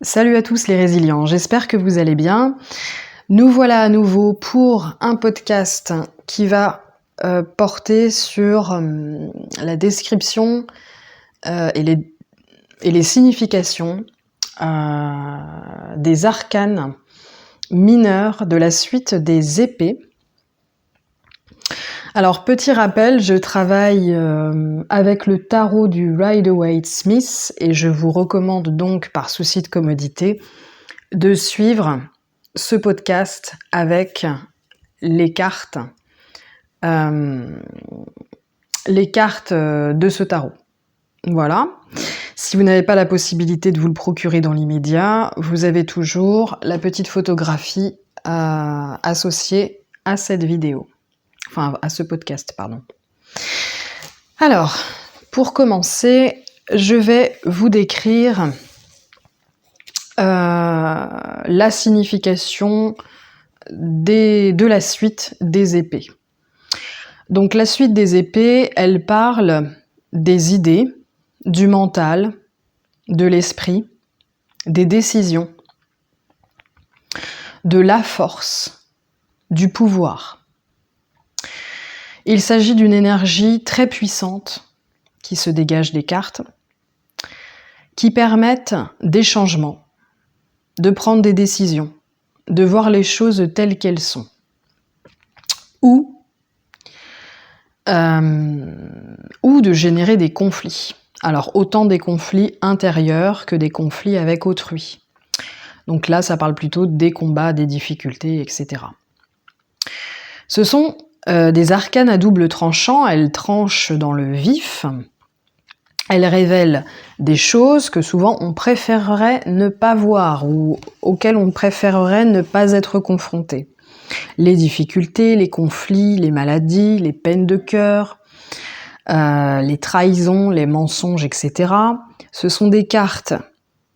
Salut à tous les résilients, j'espère que vous allez bien. Nous voilà à nouveau pour un podcast qui va porter sur la description et les significations des arcanes mineurs de la suite des épées. Alors, petit rappel, je travaille avec le tarot du Rider-Waite-Smith et je vous recommande donc, par souci de commodité, de suivre ce podcast avec les cartes de ce tarot. Voilà. Si vous n'avez pas la possibilité de vous le procurer dans l'immédiat, vous avez toujours la petite photographie associée à cette vidéo. Enfin, à ce podcast, pardon. Alors, pour commencer, je vais vous décrire la signification de la suite des épées. Donc la suite des épées, elle parle des idées, du mental, de l'esprit, des décisions, de la force, du pouvoir. Il s'agit d'une énergie très puissante qui se dégage des cartes, qui permettent des changements, de prendre des décisions, de voir les choses telles qu'elles sont. Ou de générer des conflits. Alors, autant des conflits intérieurs que des conflits avec autrui. Donc là, ça parle plutôt des combats, des difficultés, etc. Ce sont des arcanes à double tranchant, elles tranchent dans le vif. Elles révèlent des choses que souvent on préférerait ne pas voir ou auxquelles on préférerait ne pas être confronté. Les difficultés, les conflits, les maladies, les peines de cœur, les trahisons, les mensonges, etc. Ce sont des cartes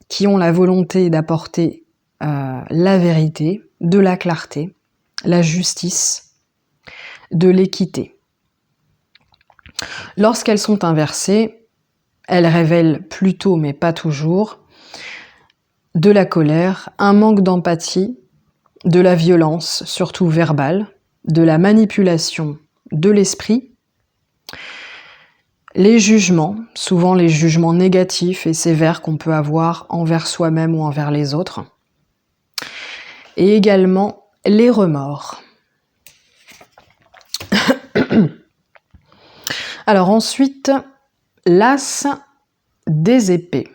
qui ont la volonté d'apporter la vérité, de la clarté, la justice, de l'équité. Lorsqu'elles sont inversées, elles révèlent plutôt, mais pas toujours, de la colère, un manque d'empathie, de la violence, surtout verbale, de la manipulation de l'esprit, les jugements, souvent les jugements négatifs et sévères qu'on peut avoir envers soi-même ou envers les autres, et également les remords. Alors ensuite, l'as des épées.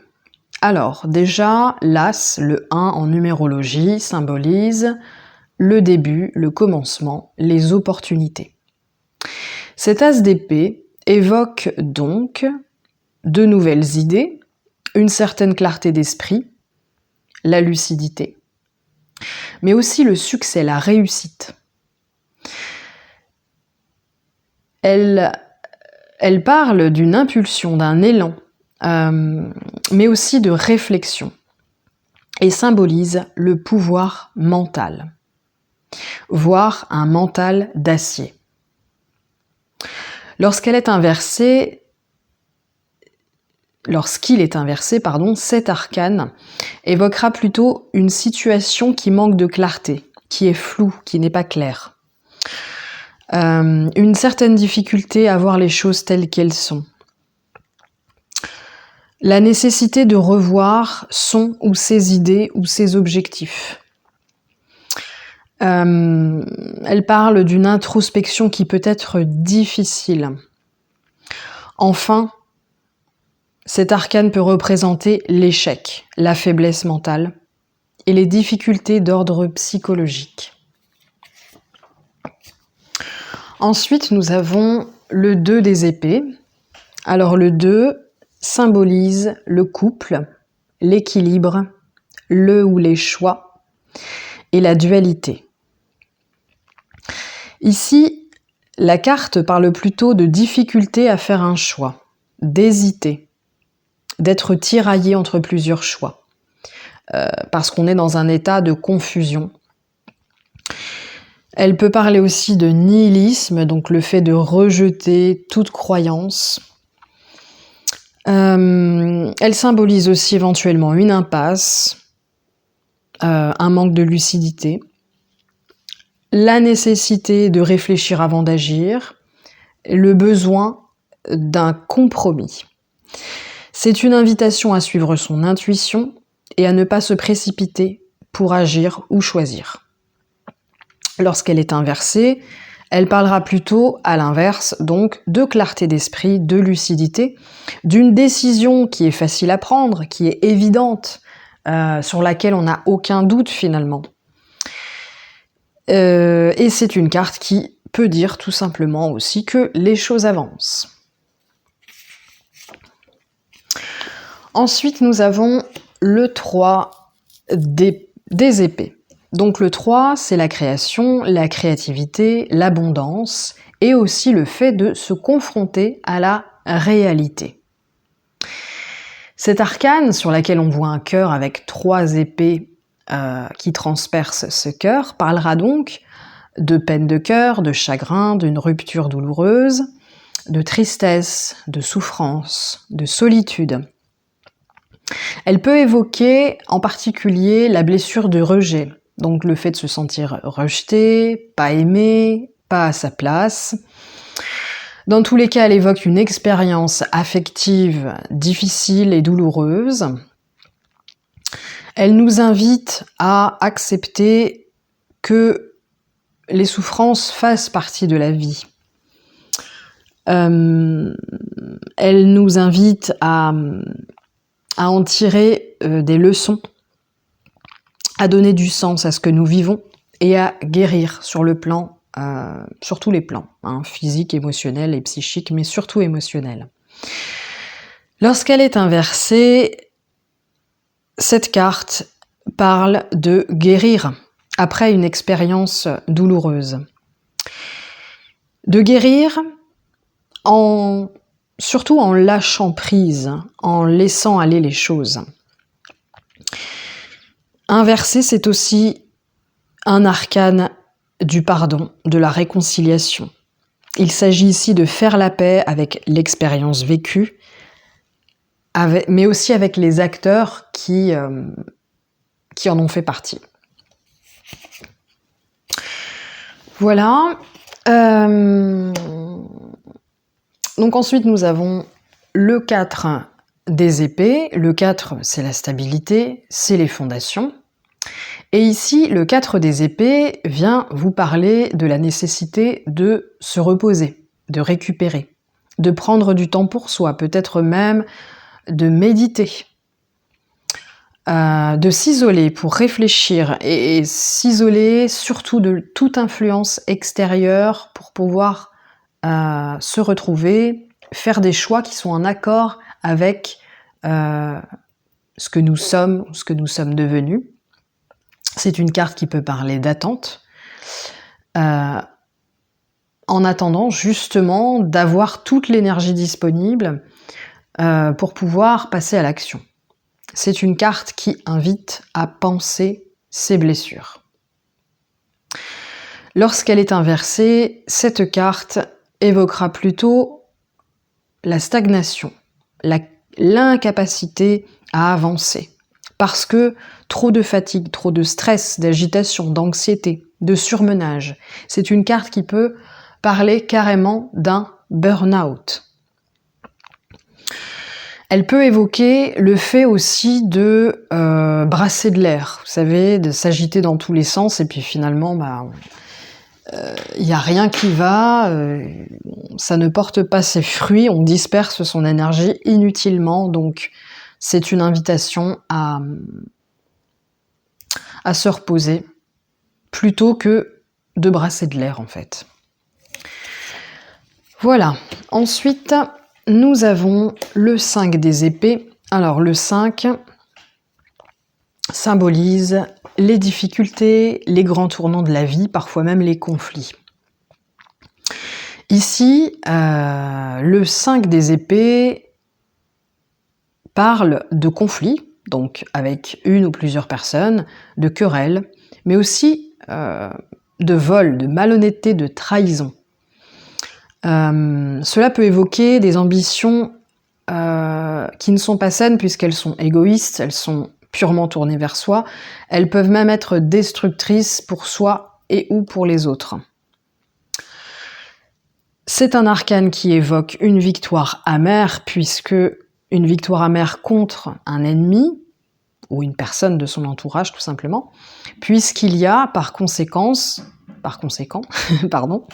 Alors déjà, l'as, le 1 en numérologie, symbolise le début, le commencement, les opportunités. Cet as d'épée évoque donc de nouvelles idées, une certaine clarté d'esprit, la lucidité, mais aussi le succès, la réussite. Elle parle d'une impulsion, d'un élan, mais aussi de réflexion, et symbolise le pouvoir mental, voire un mental d'acier. Lorsqu'il est inversé, cet arcane évoquera plutôt une situation qui manque de clarté, qui est floue, qui n'est pas claire. Une certaine difficulté à voir les choses telles qu'elles sont. La nécessité de revoir son ou ses idées ou ses objectifs. Elle parle d'une introspection qui peut être difficile. Enfin, cet arcane peut représenter l'échec, la faiblesse mentale et les difficultés d'ordre psychologique. Ensuite, nous avons le 2 des épées. Alors le 2 symbolise le couple, l'équilibre, le ou les choix et la dualité. Ici, la carte parle plutôt de difficulté à faire un choix, d'hésiter, d'être tiraillé entre plusieurs choix, parce qu'on est dans un état de confusion. Elle peut parler aussi de nihilisme, donc le fait de rejeter toute croyance. Elle symbolise aussi éventuellement une impasse, un manque de lucidité, la nécessité de réfléchir avant d'agir, le besoin d'un compromis. C'est une invitation à suivre son intuition et à ne pas se précipiter pour agir ou choisir. Lorsqu'elle est inversée, elle parlera plutôt, à l'inverse, donc, de clarté d'esprit, de lucidité, d'une décision qui est facile à prendre, qui est évidente, sur laquelle on n'a aucun doute finalement. Et c'est une carte qui peut dire tout simplement aussi que les choses avancent. Ensuite, nous avons le 3 des épées. Donc le 3, c'est la création, la créativité, l'abondance et aussi le fait de se confronter à la réalité. Cette arcane sur laquelle on voit un cœur avec 3 épées qui transpercent ce cœur parlera donc de peine de cœur, de chagrin, d'une rupture douloureuse, de tristesse, de souffrance, de solitude. Elle peut évoquer en particulier la blessure de rejet, donc le fait de se sentir rejeté, pas aimé, pas à sa place. Dans tous les cas, elle évoque une expérience affective difficile et douloureuse. Elle nous invite à accepter que les souffrances fassent partie de la vie. Elle nous invite à en tirer des leçons, à donner du sens à ce que nous vivons et à guérir sur le plan, sur tous les plans, physique, émotionnel et psychique, mais surtout émotionnel. Lorsqu'elle est inversée, cette carte parle de guérir après une expérience douloureuse. De guérir surtout en lâchant prise, en laissant aller les choses. Inverser, c'est aussi un arcane du pardon, de la réconciliation. Il s'agit ici de faire la paix avec l'expérience vécue, mais aussi avec les acteurs qui en ont fait partie. Voilà. Donc ensuite, nous avons le 4 des épées. Le 4, c'est la stabilité, c'est les fondations. Et ici, le 4 des épées vient vous parler de la nécessité de se reposer, de récupérer, de prendre du temps pour soi, peut-être même de méditer, de s'isoler pour réfléchir et s'isoler surtout de toute influence extérieure pour pouvoir se retrouver, faire des choix qui sont en accord avec ce que nous sommes, ce que nous sommes devenus. C'est une carte qui peut parler d'attente, en attendant justement d'avoir toute l'énergie disponible pour pouvoir passer à l'action. C'est une carte qui invite à penser ses blessures. Lorsqu'elle est inversée, cette carte évoquera plutôt la stagnation, l'incapacité à avancer. Parce que trop de fatigue, trop de stress, d'agitation, d'anxiété, de surmenage, c'est une carte qui peut parler carrément d'un burn-out. Elle peut évoquer le fait aussi de brasser de l'air, vous savez, de s'agiter dans tous les sens et puis finalement, il n'y a rien qui va, ça ne porte pas ses fruits, on disperse son énergie inutilement, donc c'est une invitation à se reposer plutôt que de brasser de l'air en fait. Voilà, ensuite nous avons le 5 des épées. Alors le 5 symbolise les difficultés, les grands tournants de la vie, parfois même les conflits. Ici, le 5 des épées parle de conflits, donc avec une ou plusieurs personnes, de querelles, mais aussi de vol, de malhonnêteté, de trahison. Cela peut évoquer des ambitions qui ne sont pas saines puisqu'elles sont égoïstes, elles sont purement tournées vers soi, elles peuvent même être destructrices pour soi et ou pour les autres. C'est un arcane qui évoque une victoire amère, puisque une victoire amère contre un ennemi, ou une personne de son entourage tout simplement, puisqu'il y a par conséquent, pardon,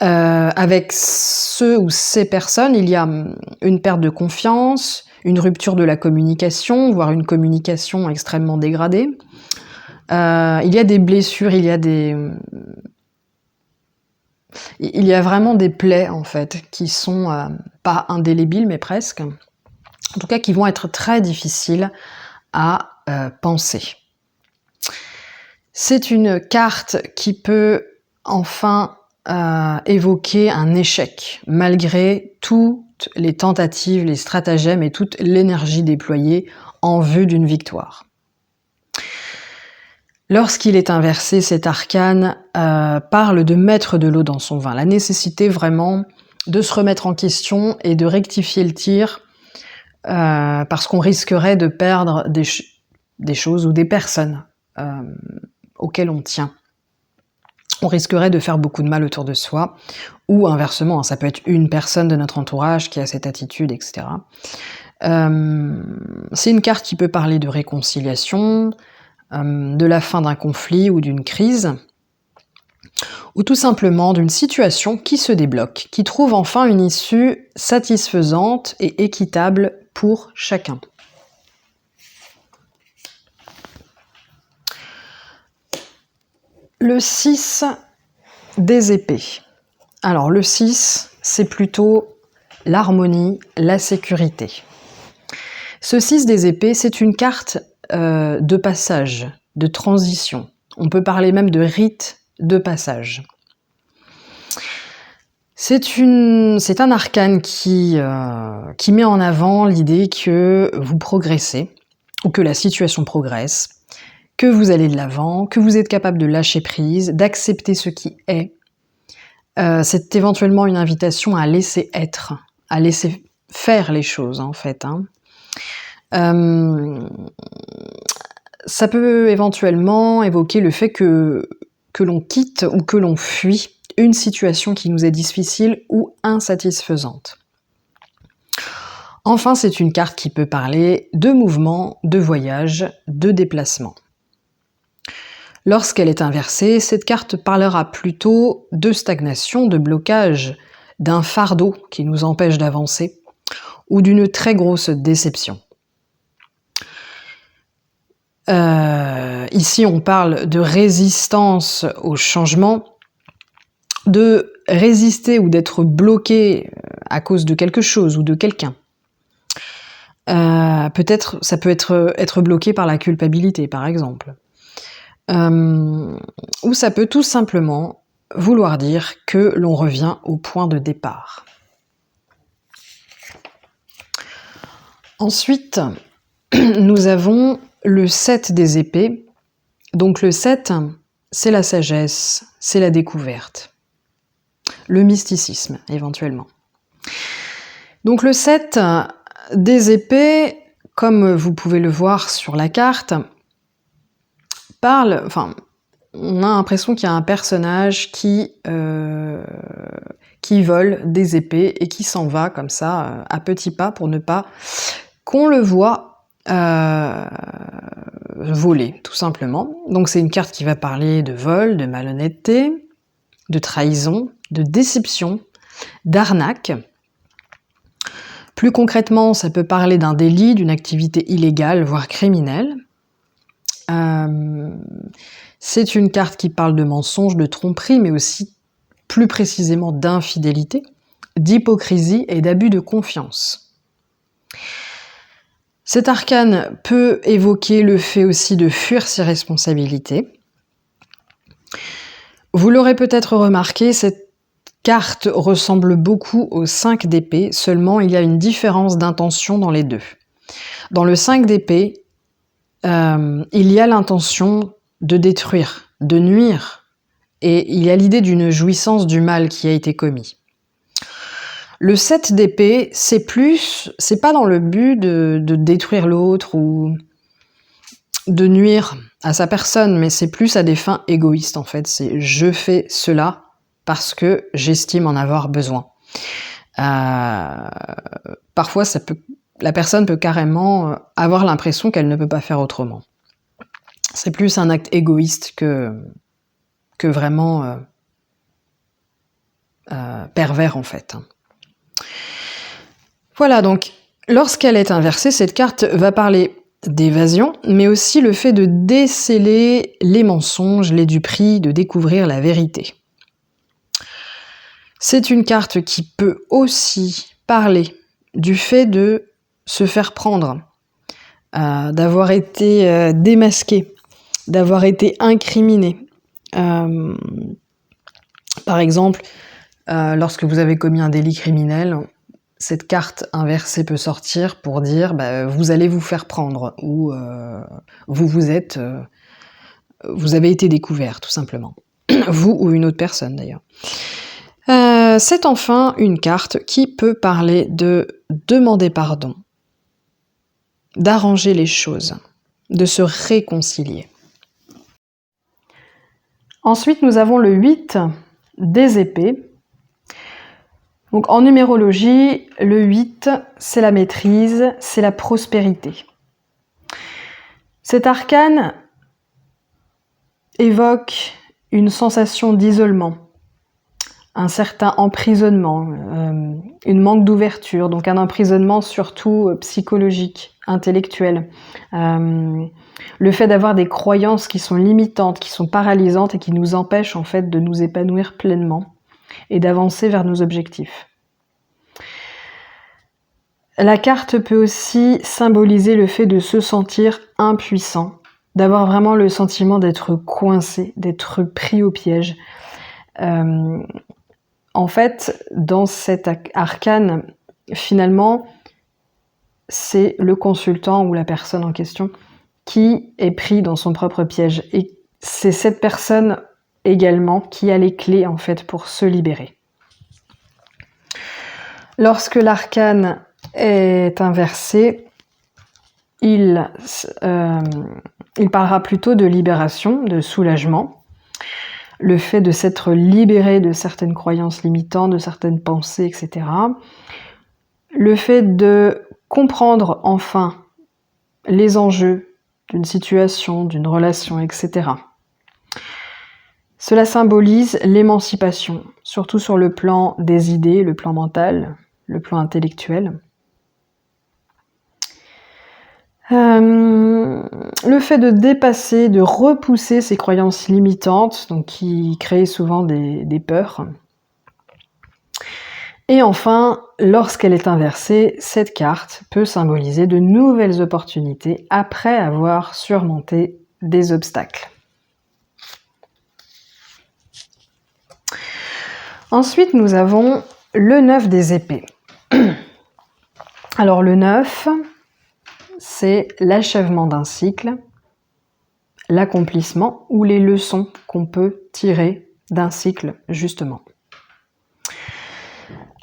avec ce ou ces personnes, il y a une perte de confiance, une rupture de la communication, voire une communication extrêmement dégradée. Il y a des blessures, il y a vraiment des plaies en fait, qui sont pas indélébiles mais presque, en tout cas qui vont être très difficiles à penser. C'est une carte qui peut enfin évoquer un échec, malgré toutes les tentatives, les stratagèmes et toute l'énergie déployée en vue d'une victoire. Lorsqu'il est inversé, cet arcane parle de mettre de l'eau dans son vin, la nécessité vraiment de se remettre en question et de rectifier le tir, parce qu'on risquerait de perdre des choses ou des personnes auxquelles on tient. On risquerait de faire beaucoup de mal autour de soi, ou inversement, ça peut être une personne de notre entourage qui a cette attitude, etc. C'est une carte qui peut parler de réconciliation, de la fin d'un conflit ou d'une crise, ou tout simplement d'une situation qui se débloque, qui trouve enfin une issue satisfaisante et équitable pour chacun. Le 6 des épées. Alors le 6, c'est plutôt l'harmonie, la sécurité. Ce 6 des épées, c'est une carte de passage, de transition. On peut parler même de rite de passage. C'est un arcane qui met en avant l'idée que vous progressez, ou que la situation progresse, que vous allez de l'avant, que vous êtes capable de lâcher prise, d'accepter ce qui est. C'est éventuellement une invitation à laisser être, à laisser faire les choses en fait. Ça peut éventuellement évoquer le fait que l'on quitte ou que l'on fuit une situation qui nous est difficile ou insatisfaisante. Enfin, c'est une carte qui peut parler de mouvement, de voyage, de déplacement. Lorsqu'elle est inversée, cette carte parlera plutôt de stagnation, de blocage, d'un fardeau qui nous empêche d'avancer, ou d'une très grosse déception. Ici, on parle de résistance au changement, de résister ou d'être bloqué à cause de quelque chose ou de quelqu'un. Peut-être, ça peut être bloqué par la culpabilité, par exemple. Ou ça peut tout simplement vouloir dire que l'on revient au point de départ. Ensuite, nous avons le 7 des épées. Donc le 7, c'est la sagesse, c'est la découverte. Le mysticisme, éventuellement. Donc le 7 des épées, comme vous pouvez le voir sur la carte, on a l'impression qu'il y a un personnage qui vole des épées et qui s'en va comme ça, à petits pas, pour ne pas qu'on le voie voler, tout simplement. Donc c'est une carte qui va parler de vol, de malhonnêteté, de trahison, de déception, d'arnaque. Plus concrètement, ça peut parler d'un délit, d'une activité illégale, voire criminelle. C'est une carte qui parle de mensonges, de tromperie, mais aussi plus précisément d'infidélité, d'hypocrisie et d'abus de confiance. Cet arcane peut évoquer le fait aussi de fuir ses responsabilités. Vous l'aurez peut-être remarqué, cette carte ressemble beaucoup au 5 d'épée, seulement il y a une différence d'intention dans les deux. Dans le 5 d'épée, il y a l'intention de détruire, de nuire, et il y a l'idée d'une jouissance du mal qui a été commis. Le 7 d'épée, c'est pas dans le but de détruire l'autre ou de nuire à sa personne, mais c'est plus à des fins égoïstes en fait. C'est je fais cela parce que j'estime en avoir besoin. Parfois, la personne peut carrément avoir l'impression qu'elle ne peut pas faire autrement. C'est plus un acte égoïste que vraiment pervers en fait. Voilà, donc lorsqu'elle est inversée, cette carte va parler d'évasion, mais aussi le fait de déceler les mensonges, les duperies, de découvrir la vérité. C'est une carte qui peut aussi parler du fait de se faire prendre, d'avoir été démasqué, d'avoir été incriminé. Par exemple, lorsque vous avez commis un délit criminel, cette carte inversée peut sortir pour dire vous allez vous faire prendre ou vous avez été découvert tout simplement. Vous ou une autre personne d'ailleurs. C'est enfin une carte qui peut parler de demander pardon, d'arranger les choses, de se réconcilier. Ensuite, nous avons le 8 des épées. Donc en numérologie, le 8, c'est la maîtrise, c'est la prospérité. Cet arcane évoque une sensation d'isolement, un certain emprisonnement, une manque d'ouverture, donc un emprisonnement surtout psychologique, intellectuel. Le fait d'avoir des croyances qui sont limitantes, qui sont paralysantes et qui nous empêchent en fait de nous épanouir pleinement et d'avancer vers nos objectifs. La carte peut aussi symboliser le fait de se sentir impuissant, d'avoir vraiment le sentiment d'être coincé, d'être pris au piège. En fait, dans cet arcane, finalement, c'est le consultant ou la personne en question qui est pris dans son propre piège. Et c'est cette personne également qui a les clés en fait pour se libérer. Lorsque l'arcane est inversé, il parlera plutôt de libération, de soulagement, le fait de s'être libéré de certaines croyances limitantes, de certaines pensées, etc. Le fait de comprendre enfin les enjeux d'une situation, d'une relation, etc. Cela symbolise l'émancipation, surtout sur le plan des idées, le plan mental, le plan intellectuel. Le fait de dépasser, de repousser ces croyances limitantes, donc qui créent souvent des peurs. Et enfin, lorsqu'elle est inversée, cette carte peut symboliser de nouvelles opportunités après avoir surmonté des obstacles. Ensuite, nous avons le 9 des épées. Alors le 9, c'est l'achèvement d'un cycle, l'accomplissement ou les leçons qu'on peut tirer d'un cycle, justement.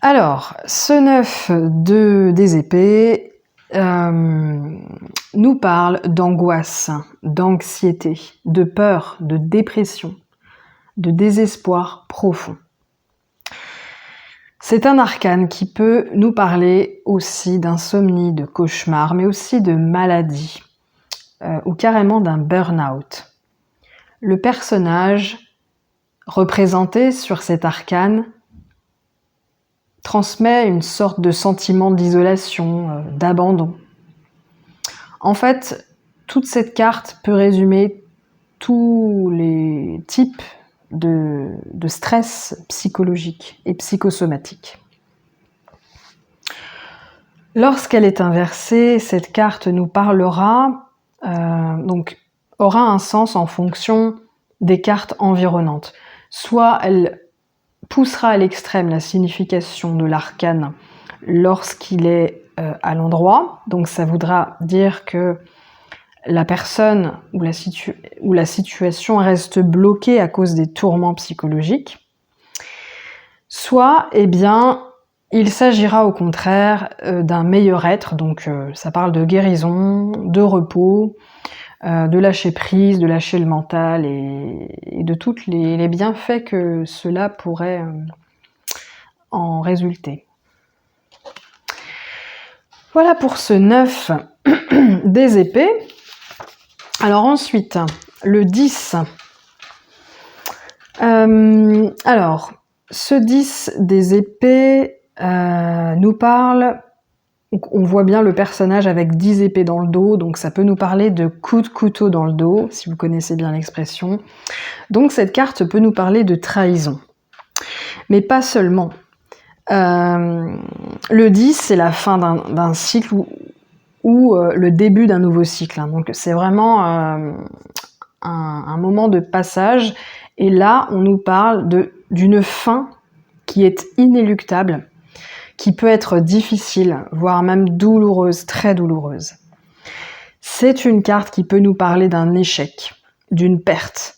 Alors, ce 9 des épées nous parle d'angoisse, d'anxiété, de peur, de dépression, de désespoir profond. C'est un arcane qui peut nous parler aussi d'insomnie, de cauchemar, mais aussi de maladie, ou carrément d'un burn-out. Le personnage représenté sur cet arcane transmet une sorte de sentiment d'isolation, d'abandon. En fait, toute cette carte peut résumer tous les types de stress psychologique et psychosomatique. Lorsqu'elle est inversée, cette carte nous parlera, aura un sens en fonction des cartes environnantes. Soit elle poussera à l'extrême la signification de l'arcane lorsqu'il est à l'endroit, donc ça voudra dire que la personne ou la situation reste bloquée à cause des tourments psychologiques. Soit, il s'agira au contraire d'un meilleur être, donc ça parle de guérison, de repos, de lâcher prise, de lâcher le mental et de tous les bienfaits que cela pourrait en résulter. Voilà pour ce 9 des épées. Alors ensuite, le 10. Alors, ce 10 des épées nous parle, on voit bien le personnage avec 10 épées dans le dos, donc ça peut nous parler de coups de couteau dans le dos, si vous connaissez bien l'expression. Donc cette carte peut nous parler de trahison. Mais pas seulement. Le 10, c'est la fin d'un cycle ou le début d'un nouveau cycle. Hein. Donc c'est vraiment un moment de passage. Et là, on nous parle d'une fin qui est inéluctable, qui peut être difficile, voire même douloureuse, très douloureuse. C'est une carte qui peut nous parler d'un échec, d'une perte,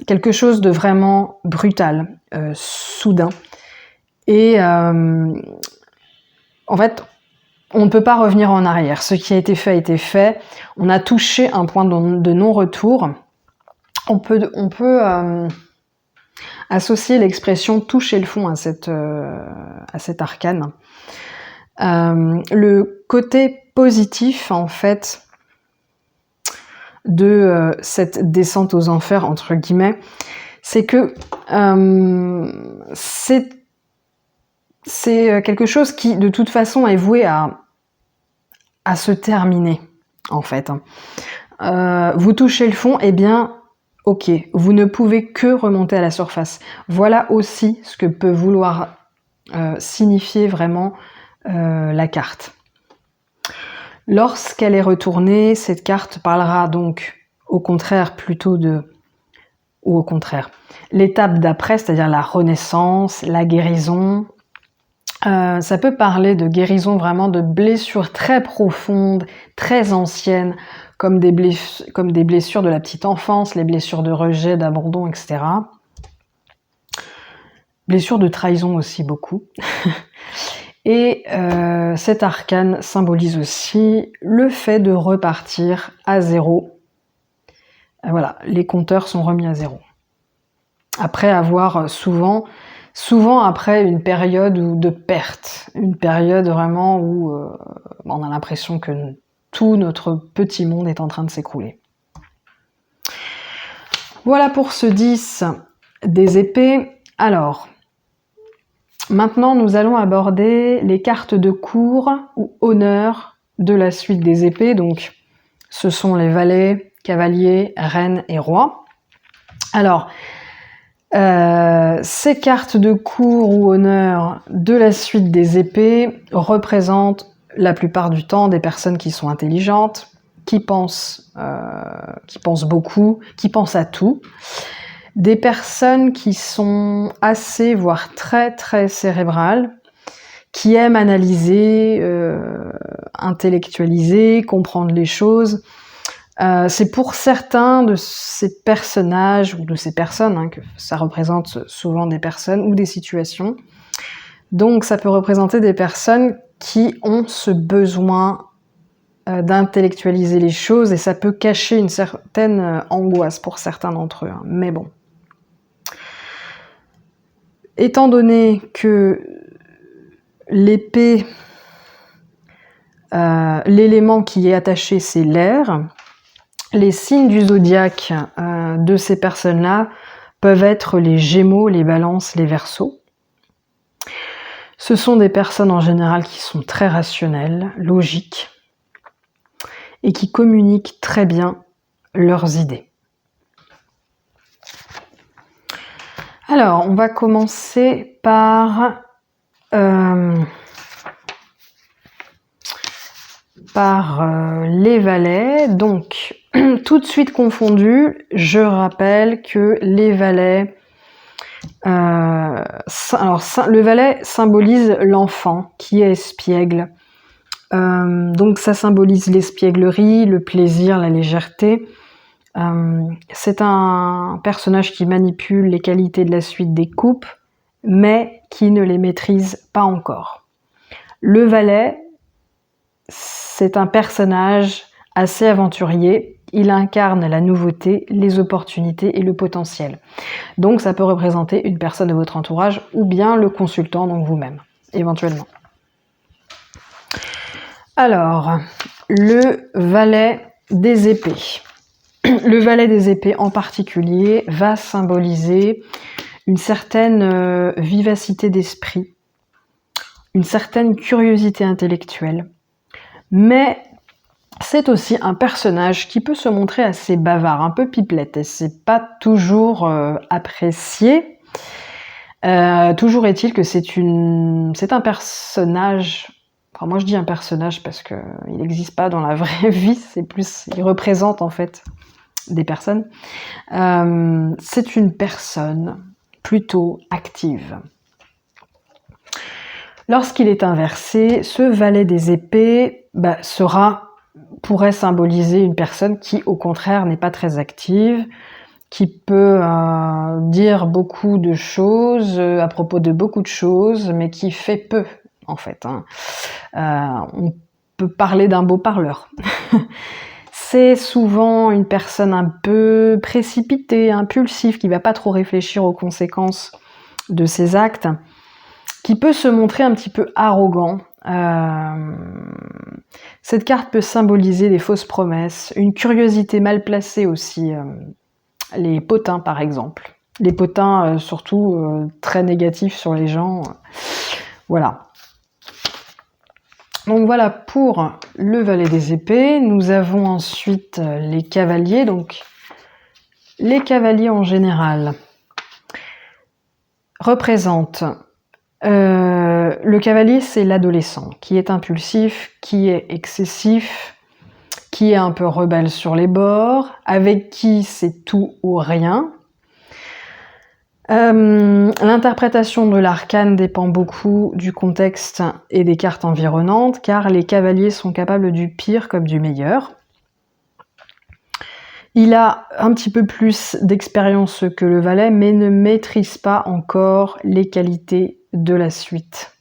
quelque chose de vraiment brutal, soudain. Et en fait, on ne peut pas revenir en arrière. Ce qui a été fait. On a touché un point de non-retour. On peut associer l'expression toucher le fond à cet arcane. Le côté positif, en fait, de cette descente aux enfers, entre guillemets, c'est que c'est quelque chose qui, de toute façon, est voué à se terminer, en fait. Vous touchez le fond, eh bien, ok, vous ne pouvez que remonter à la surface. Voilà aussi ce que peut vouloir signifier vraiment la carte. Lorsqu'elle est retournée, cette carte parlera donc au contraire l'étape d'après, c'est-à-dire la renaissance, la guérison. Ça peut parler de guérison vraiment de blessures très profondes, très anciennes, comme des blessures de la petite enfance, les blessures de rejet, d'abandon, etc. Blessures de trahison aussi beaucoup. Et cet arcane symbolise aussi le fait de repartir à zéro. Voilà, les compteurs sont remis à zéro. Après avoir souvent après une période de perte, une période vraiment où on a l'impression que tout notre petit monde est en train de s'écrouler. Voilà pour ce 10 des épées. Alors, maintenant nous allons aborder les cartes de cour ou honneur de la suite des épées. Donc, ce sont les valets, cavaliers, reines et rois. Alors, ces cartes de cour ou honneur de la suite des épées représentent la plupart du temps des personnes qui sont intelligentes, qui pensent beaucoup, qui pensent à tout, des personnes qui sont assez, voire très très cérébrales, qui aiment analyser, intellectualiser, comprendre les choses. C'est pour certains de ces personnages ou de ces personnes, hein, que ça représente souvent des personnes ou des situations. Donc ça peut représenter des personnes qui ont ce besoin d'intellectualiser les choses et ça peut cacher une certaine angoisse pour certains d'entre eux. Hein. Mais bon. Étant donné que l'épée, l'élément qui est attaché, c'est l'air, les signes du zodiaque de ces personnes-là peuvent être les Gémeaux, les Balances, les Verseaux. Ce sont des personnes en général qui sont très rationnelles, logiques, et qui communiquent très bien leurs idées. Alors, on va commencer par les valets. Donc, tout de suite confondu, je rappelle que les valets... le valet symbolise l'enfant qui est espiègle. Donc ça symbolise l'espièglerie, le plaisir, la légèreté. C'est un personnage qui manipule les qualités de la suite des coupes, mais qui ne les maîtrise pas encore. Le valet, c'est un personnage assez aventurier. Il incarne la nouveauté, les opportunités et le potentiel. Donc ça peut représenter une personne de votre entourage ou bien le consultant, donc vous-même, éventuellement. Alors, le valet des épées. Le valet des épées en particulier va symboliser une certaine vivacité d'esprit, une certaine curiosité intellectuelle, mais c'est aussi un personnage qui peut se montrer assez bavard, un peu pipelette, et c'est pas toujours apprécié. Toujours est-il que c'est un personnage. Enfin, moi je dis un personnage parce que il n'existe pas dans la vraie vie, c'est plus, il représente en fait des personnes. C'est une personne plutôt active. Lorsqu'il est inversé, ce valet des épées pourrait symboliser une personne qui, au contraire, n'est pas très active, qui peut dire beaucoup de choses à propos de beaucoup de choses, mais qui fait peu, en fait. On peut parler d'un beau parleur. C'est souvent une personne un peu précipitée, impulsive, qui ne va pas trop réfléchir aux conséquences de ses actes, qui peut se montrer un petit peu arrogant. Cette carte peut symboliser des fausses promesses, une curiosité mal placée aussi, les potins par exemple. Les potins surtout très négatifs sur les gens. Voilà. Donc voilà pour le valet des épées. Nous avons ensuite les cavaliers. Donc les cavaliers en général représentent le cavalier, c'est l'adolescent qui est impulsif, qui est excessif, qui est un peu rebelle sur les bords, avec qui c'est tout ou rien. L'interprétation de l'arcane dépend beaucoup du contexte et des cartes environnantes, car les cavaliers sont capables du pire comme du meilleur. Il a un petit peu plus d'expérience que le valet, mais ne maîtrise pas encore les qualités de la suite.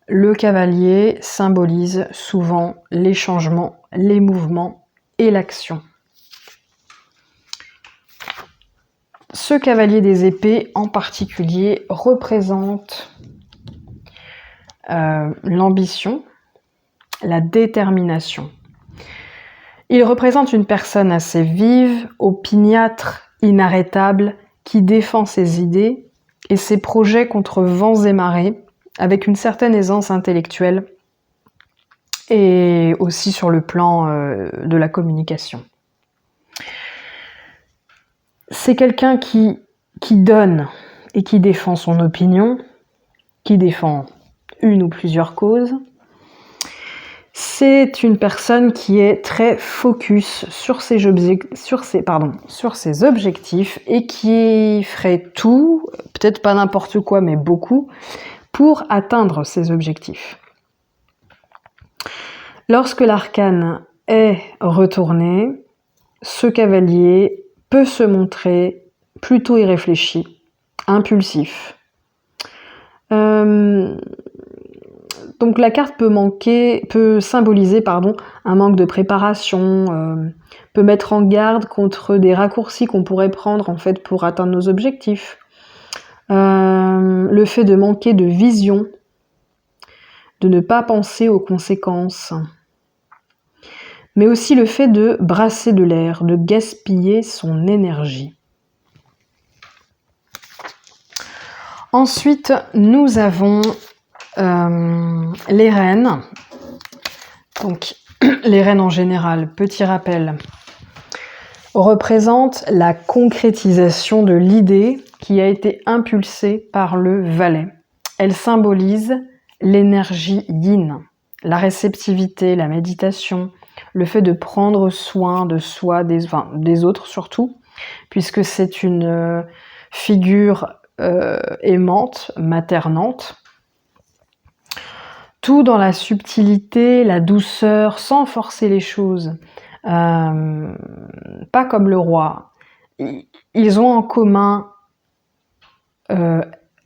Le cavalier symbolise souvent les changements, les mouvements et l'action. Ce cavalier des épées en particulier représente l'ambition, la détermination. Il représente une personne assez vive, opiniâtre, inarrêtable, qui défend ses idées et ses projets contre vents et marées, avec une certaine aisance intellectuelle et aussi sur le plan de la communication. C'est quelqu'un qui donne et qui défend son opinion, qui défend une ou plusieurs causes. C'est une personne qui est très focus sur ses objectifs et qui ferait tout, peut-être pas n'importe quoi, mais beaucoup, pour atteindre ses objectifs. Lorsque l'arcane est retourné, ce cavalier peut se montrer plutôt irréfléchi, impulsif. Donc la carte peut symboliser un manque de préparation, peut mettre en garde contre des raccourcis qu'on pourrait prendre en fait pour atteindre nos objectifs. Le fait de manquer de vision, de ne pas penser aux conséquences. Mais aussi le fait de brasser de l'air, de gaspiller son énergie. Ensuite, nous avons les reines. Donc, les reines en général, petit rappel, représentent la concrétisation de l'idée qui a été impulsée par le valet. Elles symbolisent l'énergie yin, la réceptivité, la méditation, le fait de prendre soin de soi, des autres surtout, puisque c'est une figure aimante, maternante. Tout dans la subtilité, la douceur, sans forcer les choses. Pas comme le roi. Ils ont en commun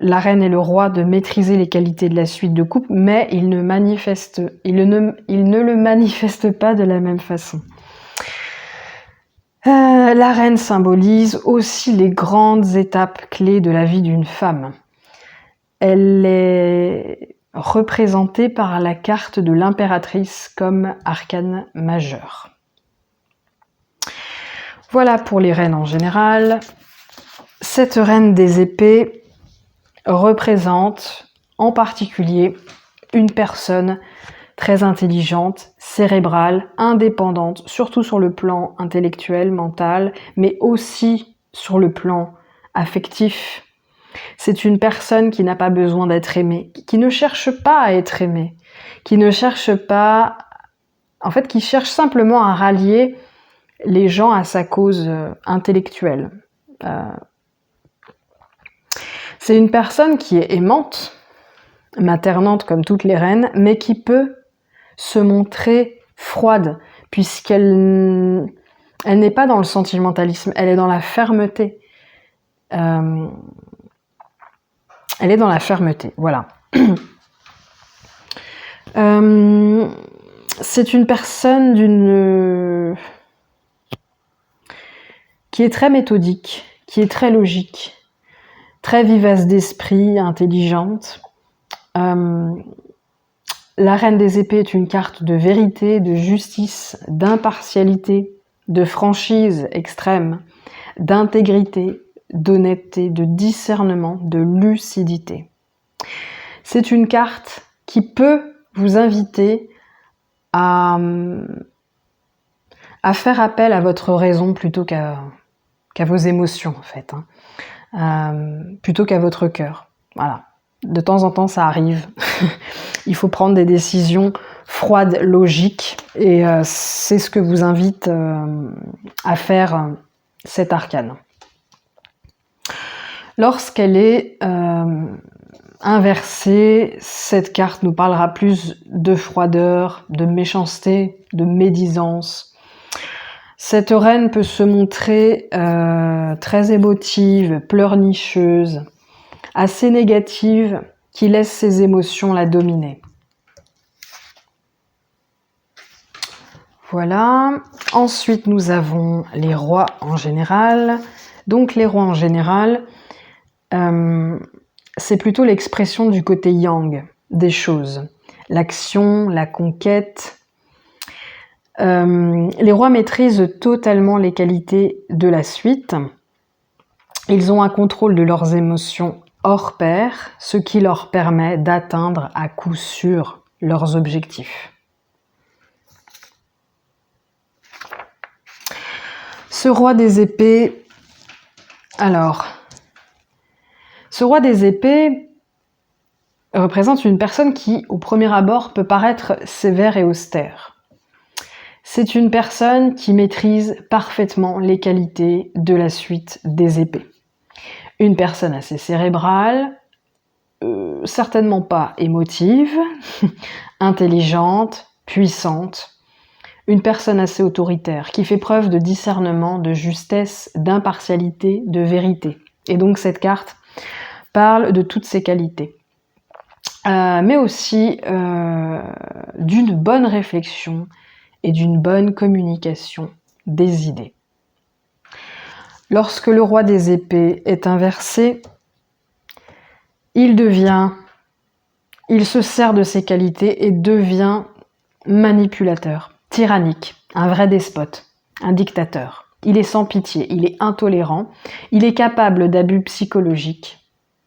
la reine et le roi de maîtriser les qualités de la suite de coupe, mais ils ne le manifestent pas de la même façon. La reine symbolise aussi les grandes étapes clés de la vie d'une femme. Elle est représentée par la carte de l'impératrice comme arcane majeur. Voilà pour les reines en général. Cette reine des épées représente en particulier une personne très intelligente, cérébrale, indépendante, surtout sur le plan intellectuel, mental, mais aussi sur le plan affectif. C'est une personne qui n'a pas besoin d'être aimée, qui ne cherche pas à être aimée, qui ne cherche pas... En fait, qui cherche simplement à rallier les gens à sa cause intellectuelle. C'est une personne qui est aimante, maternante comme toutes les reines, mais qui peut se montrer froide, puisqu'elle n'est pas dans le sentimentalisme, elle est dans la fermeté. Elle est dans la fermeté, voilà. C'est une personne qui est très méthodique, qui est très logique, très vivace d'esprit, intelligente. La reine des épées est une carte de vérité, de justice, d'impartialité, de franchise extrême, d'intégrité, d'honnêteté, de discernement, de lucidité. C'est une carte qui peut vous inviter à faire appel à votre raison plutôt qu'à vos émotions, en fait, plutôt qu'à votre cœur. Voilà. De temps en temps, ça arrive. Il faut prendre des décisions froides, logiques, et c'est ce que vous invite à faire cet arcane. Lorsqu'elle est inversée, cette carte nous parlera plus de froideur, de méchanceté, de médisance. Cette reine peut se montrer très émotive, pleurnicheuse, assez négative, qui laisse ses émotions la dominer. Voilà. Ensuite, nous avons les rois en général. Donc, les rois en général, c'est plutôt l'expression du côté yang des choses. L'action, la conquête. Les rois maîtrisent totalement les qualités de la suite. Ils ont un contrôle de leurs émotions hors pair, ce qui leur permet d'atteindre à coup sûr leurs objectifs. Ce roi des épées, ce roi des épées représente une personne qui, au premier abord, peut paraître sévère et austère. C'est une personne qui maîtrise parfaitement les qualités de la suite des épées. Une personne assez cérébrale, certainement pas émotive, intelligente, puissante. Une personne assez autoritaire, qui fait preuve de discernement, de justesse, d'impartialité, de vérité. Et donc cette carte parle de toutes ces qualités. Mais aussi d'une bonne réflexion et d'une bonne communication des idées. Lorsque le roi des épées est inversé, il se sert de ses qualités et devient manipulateur, tyrannique, un vrai despote, un dictateur. Il est sans pitié, il est intolérant, il est capable d'abus psychologiques,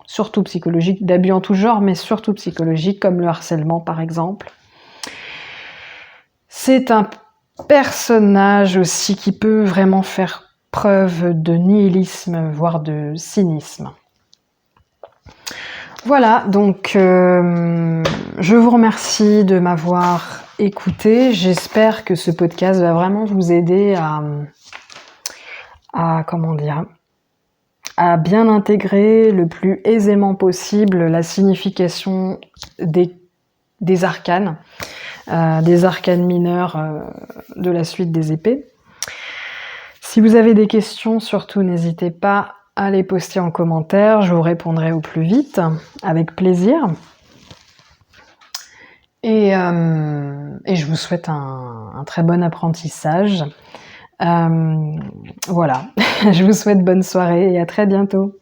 surtout psychologiques, d'abus en tout genre, mais surtout psychologiques, comme le harcèlement par exemple. C'est un personnage aussi qui peut vraiment faire preuve de nihilisme, voire de cynisme. Voilà, donc je vous remercie de m'avoir écouté. J'espère que ce podcast va vraiment vous aider à bien intégrer le plus aisément possible la signification des arcanes mineurs de la suite des épées. Si vous avez des questions, surtout n'hésitez pas à les poster en commentaire, je vous répondrai au plus vite, avec plaisir. Et je vous souhaite un très bon apprentissage. Voilà, je vous souhaite bonne soirée et à très bientôt.